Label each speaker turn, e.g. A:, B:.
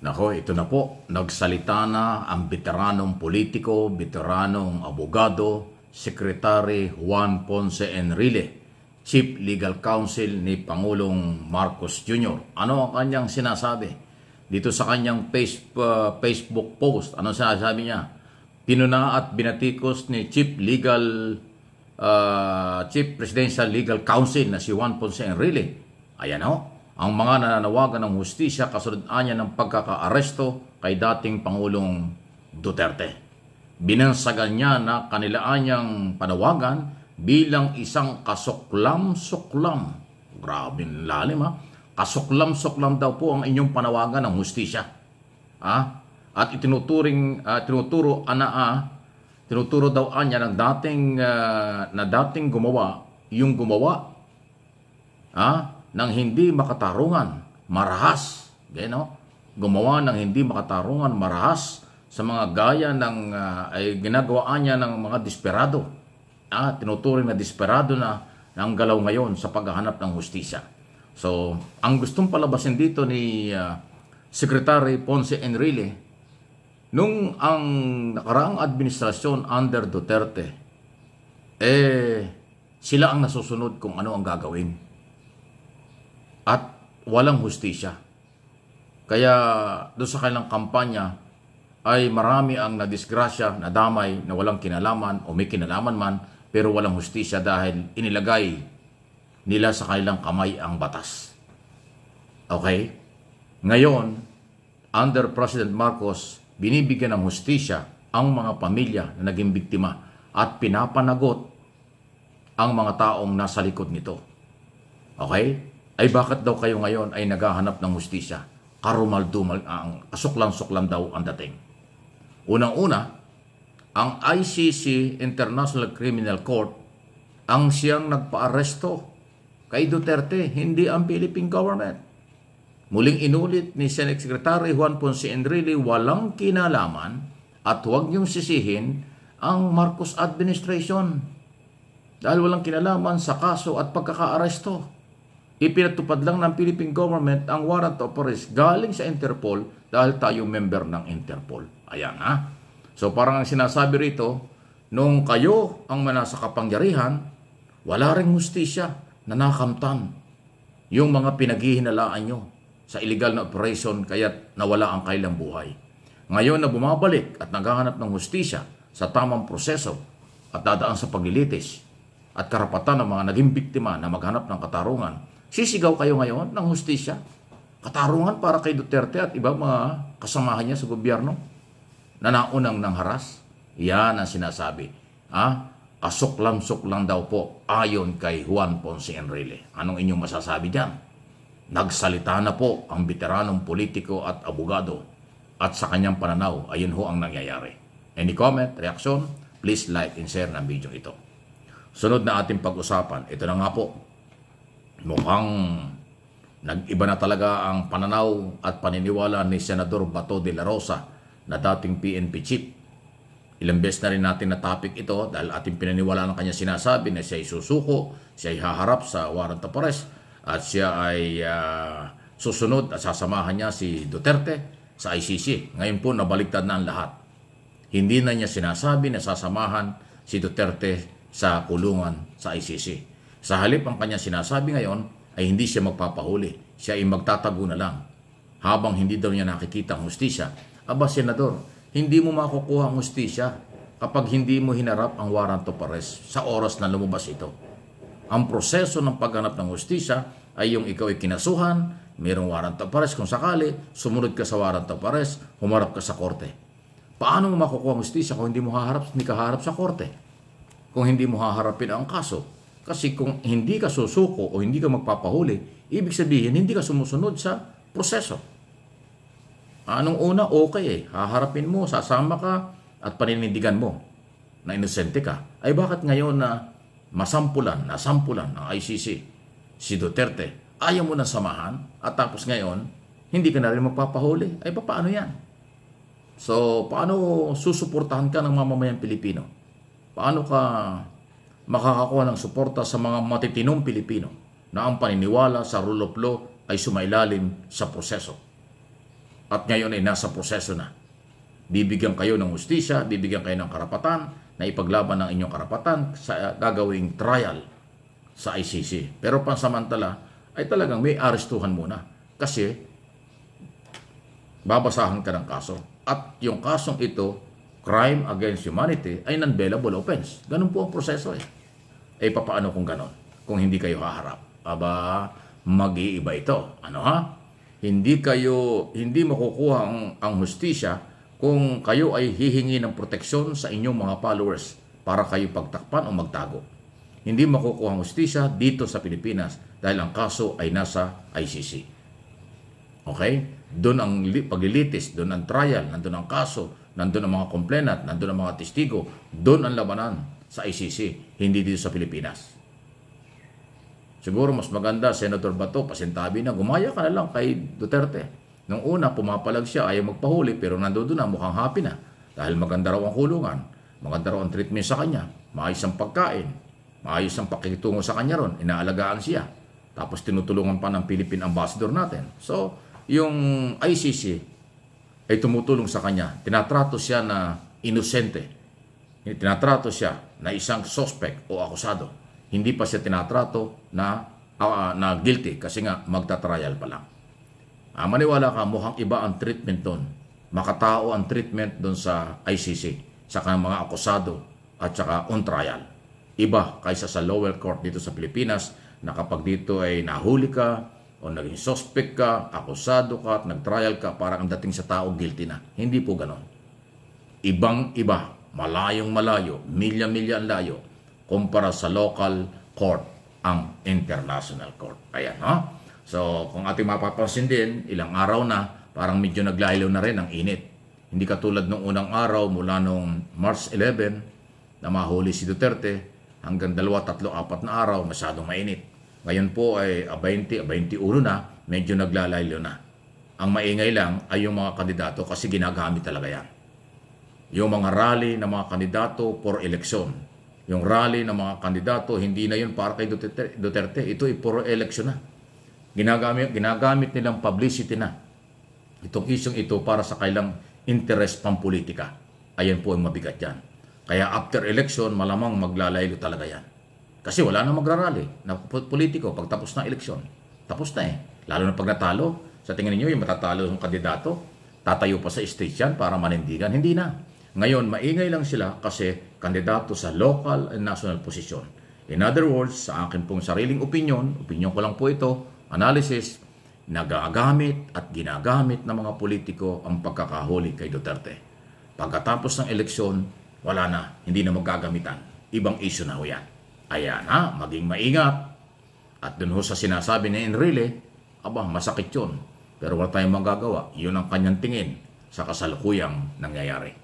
A: Nako, ito na po. Nagsalita na ang veteranong politiko, veteranong abogado, Secretary Juan Ponce Enrile, Chief Legal Counsel ni Pangulong Marcos Jr. Ano ang kanyang sinasabi? Dito sa kanyang Facebook post, ano sinasabi niya? Pinuna at binatikos ni Chief Presidential Legal Counsel na si Juan Ponce Enrile. Ayan o. Ang mga nananawagan ng hustisya kasunod niya ng pagkakaaresto kay dating Pangulong Duterte. Binansagan niya na kanilaanyang panawagan bilang isang kasuklam-suklam. Grabe lalim ha. Kasuklam-suklam daw po ang inyong panawagan ng hustisya. At tinuturo daw niya ng dating gumawa ng hindi makatarungan, marahas. Gumawa ng hindi makatarungan, marahas sa mga gaya ng ay ginagawa niya ng mga desperado. Tinuturing na desperado na ang galaw ngayon sa paghahanap ng hustisya. So, ang gustong palabasin dito ni Secretary Ponce Enrile, nung ang nakaraang administrasyon under Duterte, sila ang nasusunod kung ano ang gagawin. At walang hustisya. Kaya doon sa kanilang kampanya ay marami ang nadisgrasya, nadamay, na walang kinalaman o may kinalaman man, pero walang hustisya dahil inilagay nila sa kanilang kamay ang batas. Okay? Ngayon, under President Marcos, binibigyan ng hustisya ang mga pamilya na naging biktima at pinapanagot ang mga taong nasa likod nito. Okay? Ay bakit daw kayo ngayon ay naghahanap ng hustisya? Karumal-dumal, ang kasuklan-suklan daw ang dating. Unang-una, ang ICC, International Criminal Court, ang siyang nagpa-aresto kay Duterte, hindi ang Philippine government. Muling inulit ni Senate Secretary Juan Ponce Enrile, walang kinalaman at huwag niyong sisihin ang Marcos administration dahil walang kinalaman sa kaso at pagkaka-aresto. Ipinatupad lang ng Philippine government ang warrant of arrest galing sa Interpol dahil tayo member ng Interpol. Ayan ha. So parang ang sinasabi rito, nung kayo ang manasa kapangyarihan, wala ring hustisya na nakamtan yung mga pinaghihinalaan nyo sa illegal na operation kaya't nawala ang kailang buhay. Ngayon na bumabalik at naghahanap ng hustisya sa tamang proseso at dadaan sa paglilitis at karapatan ng mga naging biktima na maghanap ng katarungan, sisigaw kayo ngayon ng hustisya, katarungan para kay Duterte at iba mga kasamahan niya sa gobyerno na naunang nang haras. Yan ang sinasabi. Kasuklam-suklam daw po ayon kay Juan Ponce Enrile. Anong inyong masasabi diyan? Nagsalita na po ang veteranong politiko at abogado at sa kanyang pananaw, ayun ho ang nangyayari. Any comment, reaction? Please like and share ng video ito. Sunod na ating pag-usapan, ito na nga po. Mukhang nag-iba na talaga ang pananaw at paniniwala ni Senador Bato de la Rosa na dating PNP chief. Ilang beses na rin natin na topic ito dahil ating pinaniwala ng kanya sinasabi na siya ay susuko, siya ay haharap sa warrant of arrest at siya ay susunod at sasamahan niya si Duterte sa ICC. Ngayon po nabaliktad na ang lahat. Hindi na niya sinasabi na sasamahan si Duterte sa kulungan sa ICC. Sa halip ang kanya sinasabi ngayon ay hindi siya magpapahuli. Siya ay magtatago na lang. Habang hindi daw niya nakikita ang hustisya. Aba, Senador, hindi mo makukuha ang hustisya kapag hindi mo hinarap ang warrant of arrest sa oras na lumabas ito. Ang proseso ng paghanap ng hustisya ay yung ikaw ay kinasuhan, mayroong warrant of arrest kung sakali, sumunod ka sa warrant of arrest, humarap ka sa korte. Paano mo makukuha ang hustisya kung hindi ka haharap sa korte? Kung hindi mo haharapin ang kaso? Kasi kung hindi ka susuko o hindi ka magpapahuli, ibig sabihin hindi ka sumusunod sa proseso. Anong una, okay haharapin mo, sasama ka at paninindigan mo na inosente ka. Ay bakit ngayon na nasampulan ng ICC si Duterte, ayaw mo na samahan at tapos ngayon, hindi ka na rin magpapahuli? Ay paano yan? So, paano susuportahan ka ng mamamayang Pilipino? Paano ka makakakuha ng suporta sa mga matitinong Pilipino na ang paniniwala sa rule of law ay sumailalim sa proseso? At ngayon ay nasa proseso na. Bibigyan kayo ng hustisya, bibigyan kayo ng karapatan na ipaglaban ng inyong karapatan sa gagawing trial sa ICC. Pero pansamantala ay talagang may arestuhan muna kasi babasahan ka ng kaso. At yung kasong ito, crime against humanity, ay non-bailable offense. Ganun po ang proseso eh. Eh papaano kung ganon? Kung hindi kayo haharap? Aba, mag-iiba ito. Ano ha? Hindi makukuha ang hustisya kung kayo ay hihingi ng proteksyon sa inyong mga followers para kayo pagtakpan o magtago. Hindi makukuha ang hustisya dito sa Pilipinas dahil ang kaso ay nasa ICC. Okay? Doon ang paglilitis, doon ang trial, nandun ang kaso, nandun ang mga complainant, nandun ang mga testigo, doon ang labanan sa ICC, hindi dito sa Pilipinas. Siguro mas maganda, Senator Bato, pasintabi na, gumaya ka na lang kay Duterte. Nung una, pumapalag siya, ayaw magpahuli, pero nandoon na, mukhang happy na. Dahil maganda raw ang kulungan, maganda raw ang treatment sa kanya, maayos ang pagkain, maayos ang pakikitungo sa kanya ron, inaalagaan siya. Tapos tinutulungan pa ng Philippine Ambassador natin. So, yung ICC ay tumutulong sa kanya. Tinatrato siya na inosente. Tinatrato siya na isang suspect o akusado. Hindi pa siya tinatrato na guilty kasi nga magta-trial pa lang. Maniwala ka, mukhang iba ang treatment doon. Makatao ang treatment doon sa ICC, sa mga akusado at saka on trial. Iba kaysa sa lower court dito sa Pilipinas na kapag dito ay nahuli ka o naging suspect ka, akusado ka at nag-trial ka, parang ang dating sa tao guilty na. Hindi po ganon. Ibang-iba, malayong malayo, milya-milya ang layo, kumpara sa local court ang international court. Ayan, ha? So, kung ating mapapansin din, ilang araw na, parang medyo naglalayo na rin ang init. Hindi katulad nung unang araw mula nung March 11 na mahuli si Duterte, hanggang 2, 3, 4 na araw, masyadong mainit. Ngayon po ay 20, 21 na, medyo naglalayo na. Ang maingay lang ay yung mga kandidato kasi ginagamit talaga yan. Yung mga rally ng mga kandidato for election. Yung rally ng mga kandidato, hindi na yun para kay Duterte. Ito ay for election na. Ginagamit nilang publicity na. Itong isyong ito para sa kailang interest pampolitika. Ayan po ang mabigat yan. Kaya after election, malamang maglalaylo talaga yan. Kasi wala na magrarally na politiko pag tapos na eleksyon. Tapos na eh. Lalo na pag natalo, sa tingin niyo yung matatalo ng kandidato, tatayo pa sa stage yan para manindigan. Hindi na. Ngayon, maingay lang sila kasi kandidato sa local and national position. In other words, sa akin pong sariling opinion ko lang po ito, analysis, nagagamit at ginagamit ng mga politiko ang pagkakahuli kay Duterte. Pagkatapos ng eleksyon, wala na, hindi na magagamitan. Ibang issue na ho yan. Ayan ha, maging maingat. At dun ho sa sinasabi ni Enrile, masakit yun. Pero wala tayong magagawa. Yun ang kanyang tingin sa kasalukuyang nangyayari.